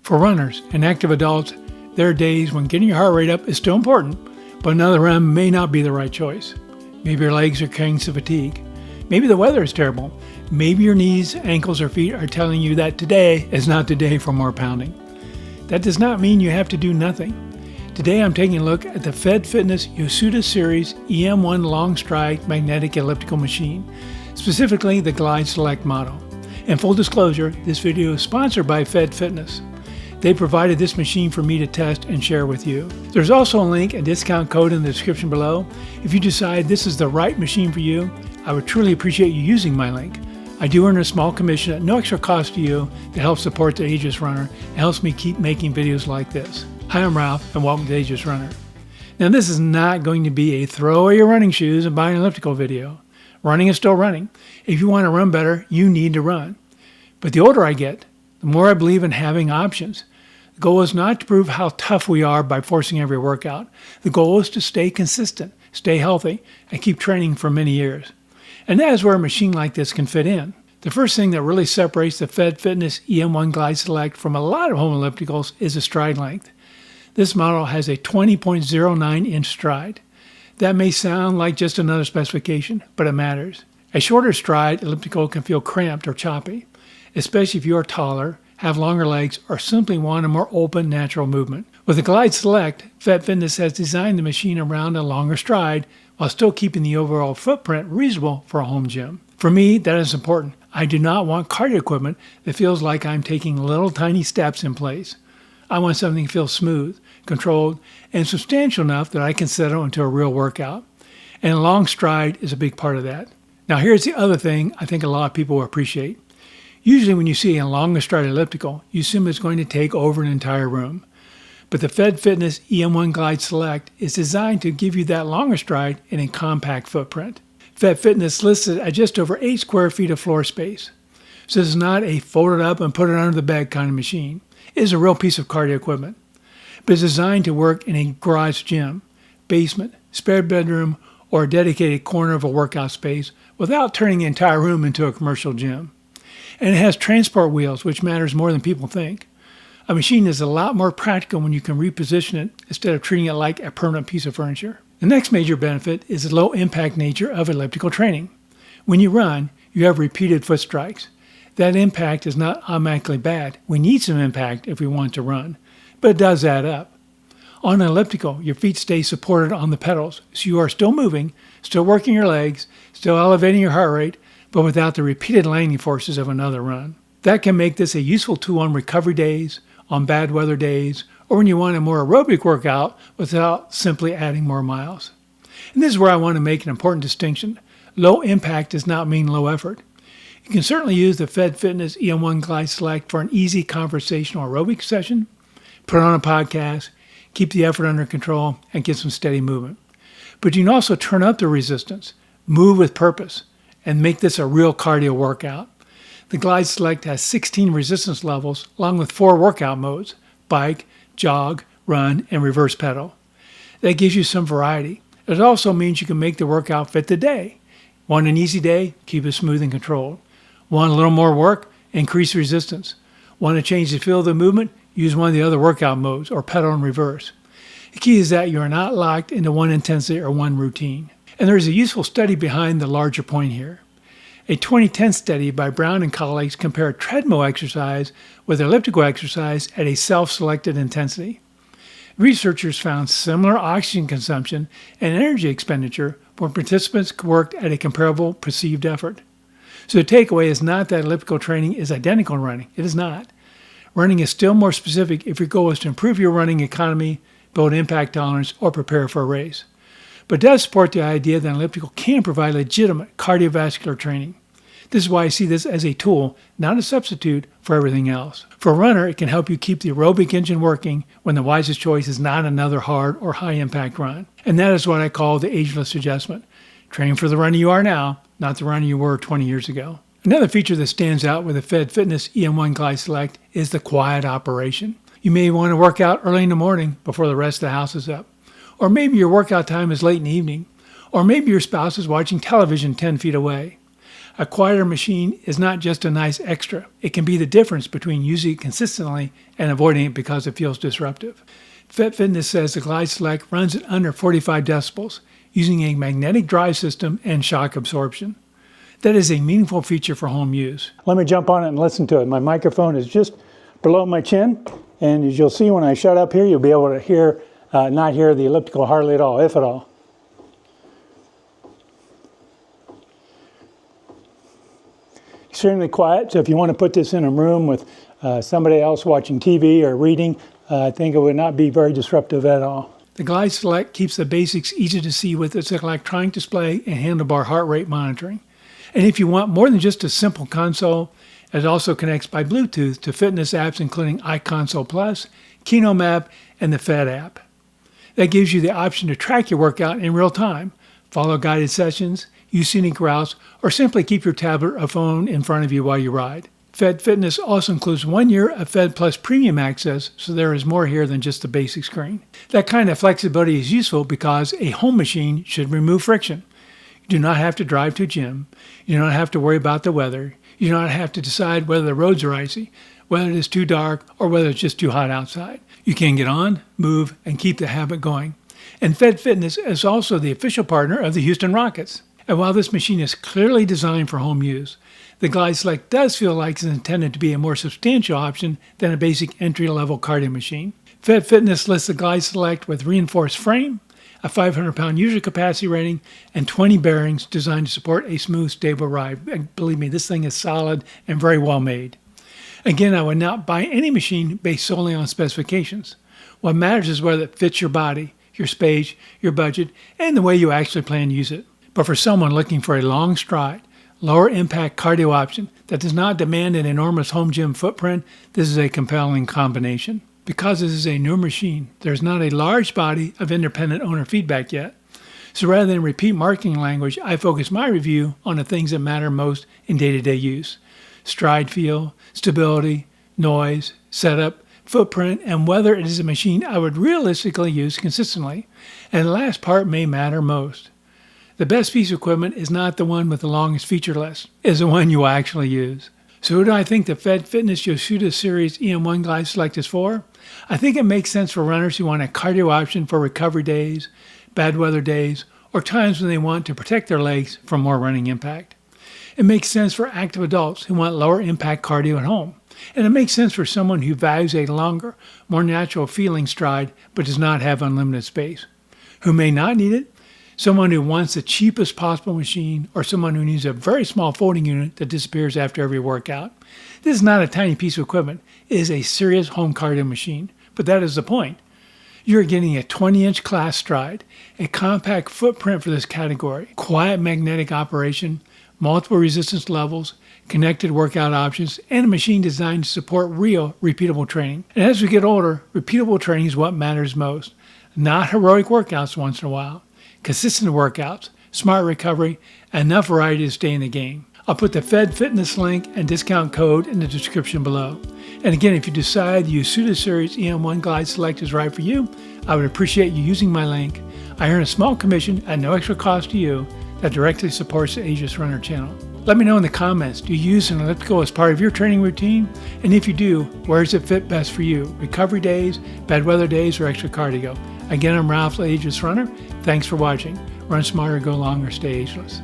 For runners and active adults, there are days when getting your heart rate up is still important, but another run may not be the right choice. Maybe your legs are carrying some fatigue. Maybe the weather is terrible. Maybe your knees, ankles, or feet are telling you that today is not the day for more pounding. That does not mean you have to do nothing. Today I'm taking a look at the Fitness Yosuda Series EM1 long stride magnetic elliptical machine, specifically the Glide Select model. And full disclosure, this video is sponsored by Fitness. They provided this machine for me to test and share with you. There's also a link and discount code in the description below. If you decide this is the right machine for you, I would truly appreciate you using my link. I do earn a small commission at no extra cost to you that helps support the Ageless Runner and helps me keep making videos like this. Hi, I'm Ralph and welcome to the Ageless Runner. Now this is not going to be a throw away your running shoes and buy an elliptical video. Running is still running. If you want to run better, you need to run. But the older I get, the more I believe in having options. The goal is not to prove how tough we are by forcing every workout. The goal is to stay consistent, stay healthy, and keep training for many years. And that is where a machine like this can fit in. The first thing that really separates the Fitness EM1 Glide Select from a lot of home ellipticals is the stride length. This model has a 20.09-inch stride. That may sound like just another specification, but it matters. A shorter stride elliptical can feel cramped or choppy, especially if you are taller, have longer legs, or simply want a more open, natural movement. With the Glide Select, Fitness has designed the machine around a longer stride while still keeping the overall footprint reasonable for a home gym. For me, that is important. I do not want cardio equipment that feels like I'm taking little tiny steps in place. I want something that feels smooth, controlled, and substantial enough that I can settle into a real workout. And a long stride is a big part of that. Now here's the other thing I think a lot of people will appreciate. Usually when you see a longer stride elliptical, you assume it's going to take over an entire room. But the Fitness EM1 Glide Select is designed to give you that longer stride in a compact footprint. Fitness lists it at just over 8 square feet of floor space. So this is not a fold it up and put it under the bed kind of machine. It is a real piece of cardio equipment. But it's designed to work in a garage gym, basement, spare bedroom, or a dedicated corner of a workout space without turning the entire room into a commercial gym. And it has transport wheels, which matters more than people think. A machine is a lot more practical when you can reposition it instead of treating it like a permanent piece of furniture. The next major benefit is the low-impact nature of elliptical training. When you run, you have repeated foot strikes. That impact is not automatically bad. We need some impact if we want to run, but it does add up. On an elliptical, your feet stay supported on the pedals, so you are still moving, still working your legs, still elevating your heart rate, but without the repeated landing forces of another run. That can make this a useful tool on recovery days, on bad weather days, or when you want a more aerobic workout without simply adding more miles. And this is where I want to make an important distinction. Low impact does not mean low effort. You can certainly use the Fitness EM1 Glide Select for an easy conversational aerobic session, put on a podcast, keep the effort under control, and get some steady movement. But you can also turn up the resistance, move with purpose, and make this a real cardio workout. The Glide Select has 16 resistance levels along with 4 workout modes: bike, jog, run, and reverse pedal. That gives you some variety. It also means you can make the workout fit the day. Want an easy day? Keep it smooth and controlled. Want a little more work? Increase resistance. Want to change the feel of the movement? Use one of the other workout modes or pedal in reverse. The key is that you are not locked into one intensity or one routine. And there is a useful study behind the larger point here. A 2010 study by Brown and colleagues compared treadmill exercise with elliptical exercise at a self-selected intensity. Researchers found similar oxygen consumption and energy expenditure when participants worked at a comparable perceived effort. So the takeaway is not that elliptical training is identical to running. It is not. Running is still more specific if your goal is to improve your running economy, build impact tolerance, or prepare for a race. But it does support the idea that an elliptical can provide legitimate cardiovascular training. This is why I see this as a tool, not a substitute for everything else. For a runner, it can help you keep the aerobic engine working when the wisest choice is not another hard or high-impact run. And that is what I call the ageless adjustment. Train for the runner you are now, not the runner you were 20 years ago. Another feature that stands out with the Fitness EM1 Glide Select is the quiet operation. You may want to work out early in the morning before the rest of the house is up. Or maybe your workout time is late in the evening. Or maybe your spouse is watching television 10 feet away. A quieter machine is not just a nice extra. It can be the difference between using it consistently and avoiding it because it feels disruptive. Fitness says the Glide Select runs at under 45 decibels, using a magnetic drive system and shock absorption. That is a meaningful feature for home use. Let me jump on it and listen to it. My microphone is just below my chin, and as you'll see when I shut up here, you'll be able to hear, not hear the elliptical hardly at all, if at all. Extremely quiet, so if you want to put this in a room with somebody else watching TV or reading, I think it would not be very disruptive at all. The Glide Select keeps the basics easy to see with its electronic display and handlebar heart rate monitoring. And if you want more than just a simple console, it also connects by Bluetooth to fitness apps including iConsole Plus, Kino Map, and the Fed app. That gives you the option to track your workout in real time, follow guided sessions, use scenic routes, or simply keep your tablet or phone in front of you while you ride. Fitness also includes 1 year of Fed Plus premium access, so there is more here than just the basic screen. That kind of flexibility is useful because a home machine should remove friction. You do not have to drive to a gym. You do not have to worry about the weather. You do not have to decide whether the roads are icy, whether it is too dark, or whether it's just too hot outside. You can get on, move, and keep the habit going. And Fitness is also the official partner of the Houston Rockets. And while this machine is clearly designed for home use, the Glide Select does feel like it's intended to be a more substantial option than a basic entry-level cardio machine. Fitness lists the Glide Select with reinforced frame, a 500-pound user capacity rating, and 20 bearings designed to support a smooth, stable ride. And believe me, this thing is solid and very well made. Again, I would not buy any machine based solely on specifications. What matters is whether it fits your body, your space, your budget, and the way you actually plan to use it. But for someone looking for a long stride, lower impact cardio option that does not demand an enormous home gym footprint, this is a compelling combination. Because this is a new machine, there's not a large body of independent owner feedback yet. So rather than repeat marketing language, I focus my review on the things that matter most in day-to-day use. Stride feel, stability, noise, setup, footprint, and whether it is a machine I would realistically use consistently. And the last part may matter most. The best piece of equipment is not the one with the longest feature list, it's the one you actually use. So who do I think the Fitness Yosuda Series EM1 Glide Select is for? I think it makes sense for runners who want a cardio option for recovery days, bad weather days, or times when they want to protect their legs from more running impact. It makes sense for active adults who want lower impact cardio at home. And it makes sense for someone who values a longer, more natural feeling stride but does not have unlimited space. Who may not need it? Someone who wants the cheapest possible machine, or someone who needs a very small folding unit that disappears after every workout. This is not a tiny piece of equipment. It is a serious home cardio machine. But that is the point. You're getting a 20-inch class stride, a compact footprint for this category, quiet magnetic operation, multiple resistance levels, connected workout options, and a machine designed to support real, repeatable training. And as we get older, repeatable training is what matters most. Not heroic workouts once in a while. Consistent workouts, smart recovery, and enough variety to stay in the game. I'll put the Fitness link and discount code in the description below. And again, if you decide the Yosuda Series EM1 Glide Select is right for you, I would appreciate you using my link. I earn a small commission at no extra cost to you that directly supports the Ageless Runner channel. Let me know in the comments, do you use an elliptical as part of your training routine? And if you do, where does it fit best for you? Recovery days, bad weather days, or extra cardio? Again, I'm Ralph, the Ageless Runner. Thanks for watching. Run smarter, go longer, stay ageless.